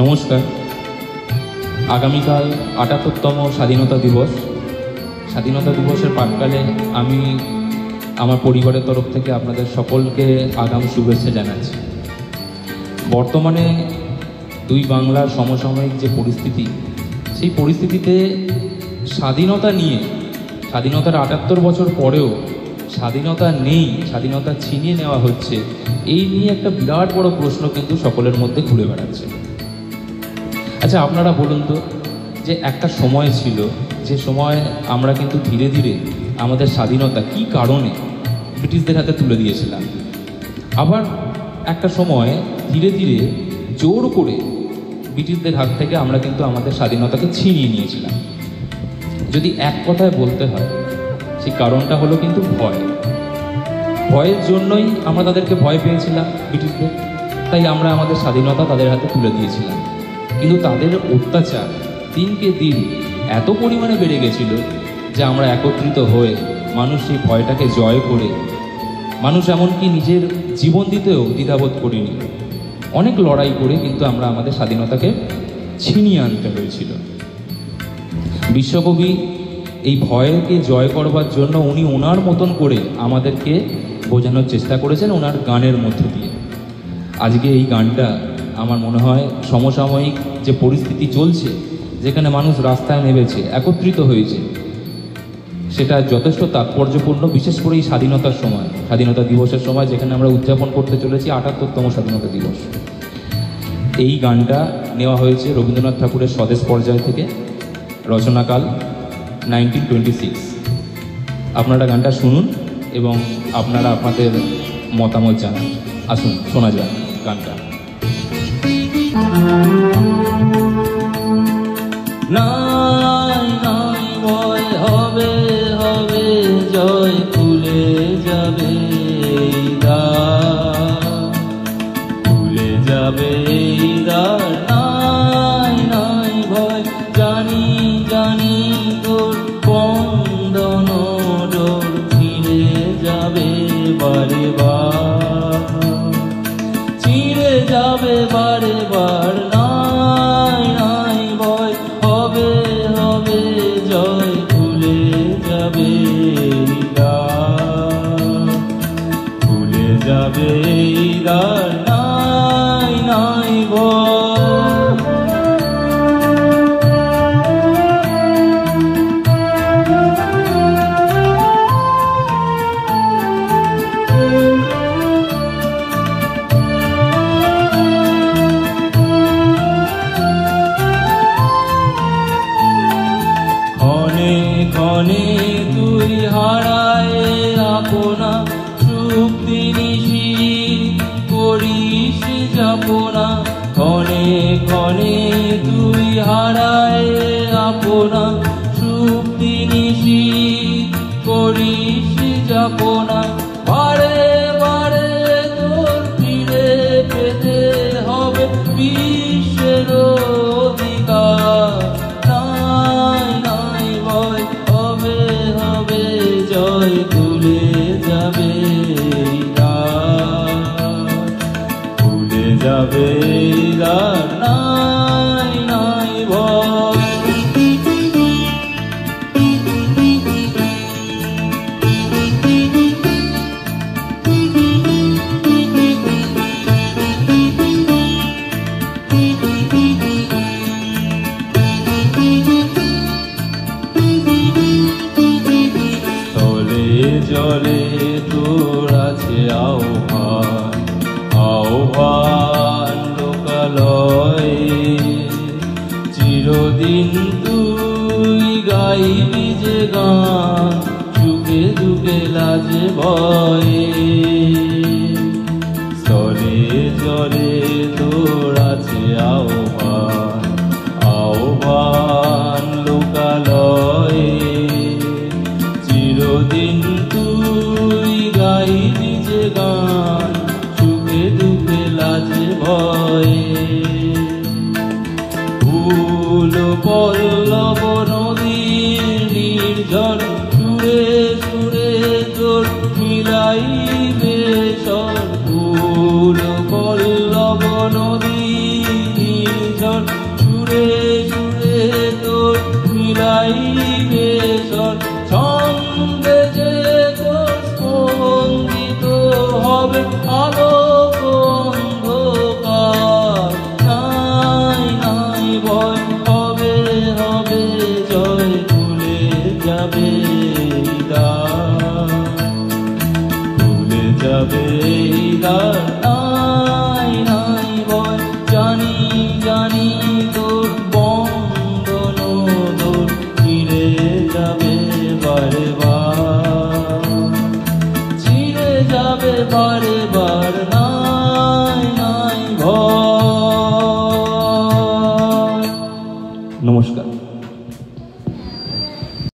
নমস্কার। আগামীকাল ৭৮তম স্বাধীনতা দিবস। স্বাধীনতা দিবসের প্রাক্কালে আমি আমার পরিবারের তরফ থেকে আপনাদের সকলকে আগাম শুভেচ্ছা জানাচ্ছি। বর্তমানে দুই বাংলার সমসাময়িক যে পরিস্থিতি, সেই পরিস্থিতিতে স্বাধীনতা নিয়ে, স্বাধীনতার ৭৮ বছর পরেও স্বাধীনতা নেই, স্বাধীনতা ছিনিয়ে নেওয়া হচ্ছে, এই নিয়ে একটা বিরাট বড় প্রশ্ন কিন্তু সকলের মধ্যে ঘুরে বেড়াচ্ছে। আচ্ছা, আপনারা বলুন তো, যে একটা সময় ছিল যে সময় আমরা কিন্তু ধীরে ধীরে আমাদের স্বাধীনতা কী কারণে ব্রিটিশদের হাতে তুলে দিয়েছিলাম, আবার একটা সময় ধীরে ধীরে জোর করে ব্রিটিশদের হাত থেকে আমরা কিন্তু আমাদের স্বাধীনতাকে ছিনিয়ে নিয়েছিলাম। যদি এক কথায় বলতে হয়, সেই কারণটা হলো কিন্তু ভয়। ভয়ের জন্যই আমরা তাদেরকে ভয় পেয়েছিলাম ব্রিটিশদের, তাই আমরা আমাদের স্বাধীনতা তাদের হাতে তুলে দিয়েছিলাম। কিন্তু তাদের অত্যাচার দিনকে দিন এত পরিমাণে বেড়ে গেছিল যে আমরা একত্রিত হয়ে মানুষ সেই ভয়টাকে জয় করে, মানুষ এমনকি নিজের জীবন দিতেও দ্বিধাবোধ করিনি, অনেক লড়াই করে কিন্তু আমরা আমাদের স্বাধীনতাকে ছিনিয়ে আনতে হয়েছিল। বিশ্বকবি এই ভয়কে জয় করবার জন্য উনি ওনার মতন করে আমাদেরকে বোঝানোর চেষ্টা করেছেন ওনার গানের মধ্যে দিয়ে। আজকে এই গানটা আমার মনে হয় সমসাময়িক যে পরিস্থিতি চলছে, যেখানে মানুষ রাস্তায় নেমেছে, একত্রিত হয়েছে, সেটা যথেষ্ট তাৎপর্যপূর্ণ, বিশেষ করে এই স্বাধীনতার সময়, স্বাধীনতা দিবসের সময়, যেখানে আমরা উদযাপন করতে চলেছি ৭৮তম স্বাধীনতা দিবস। এই গানটা নেওয়া হয়েছে রবীন্দ্রনাথ ঠাকুরের স্বদেশ পর্যায় থেকে, রচনাকাল 1926। আপনারা গানটা শুনুন এবং আপনারা আপনাদের মতামত জানান। আসুন শোনা যাক গানটা। নাই নাই ভয়, হবে হবে জয়, খুলে যাবে দ্বার, খুলে যাবে দ্বার। নাই নাই ভয়, জানি জানি তোর বন্ধন ডোর ছিঁড়ে যাবে বারে বার, ছিঁড়ে যাবে বারে বার। নাই নাই ভয়, হবে হবে জয়, খুলে যাবে দ্বার, খুলে যাবে দ্বার। নাই নাই ভয়। ক্ষণে তুই হারায় আপনা, সুখ দিনিসি করিস যাপনা। ক্ষণে ক্ষণে তুই হারায় আপনা, সুখ দিনিসি করিস যাপনা। বারে বারে তোর ফিরে পেতে হবে বিশ্বের অধিকার। নাই নাই ভয়, হবে হবে জয়, খুলে যাবে দ্বার, খুলে যাবে দ্বার। নাই নাই ভয়। জলে তোর আছে আহ্বান, আহ্বান লোকালয়ে, চিরদিন তুই গাইবি যে গান, যুগে যুগে লাজে ভয়ে। স্থলে জলে তোর আছে আহ্বান, আহ্বান লোকালয়ে, চিরদিন তুই গাইবি যে গান, সুখে দুঃখে লাজে ভয়ে। ফুল পল্লব নদীর নির্ঝর, সুরে সুরে তোর মিলাইবে স্বর। ফুল পল্লব নদীর ঝড় সুরে সুরে তোর মিলাইবে স্বর ছন্দে যে তোর স্পন্দিত হবে আলোক অন্ধকার নাই নাই ভয় হবে হবে জয় ভুলে যাবে দ্বার ভুলে যাবে দ্বার নাই নাই ভয় জানি জানি তোর বন্ধন তোর ছিঁড়ে যাবে বারে বার ছিঁড়ে যাবে বারে বার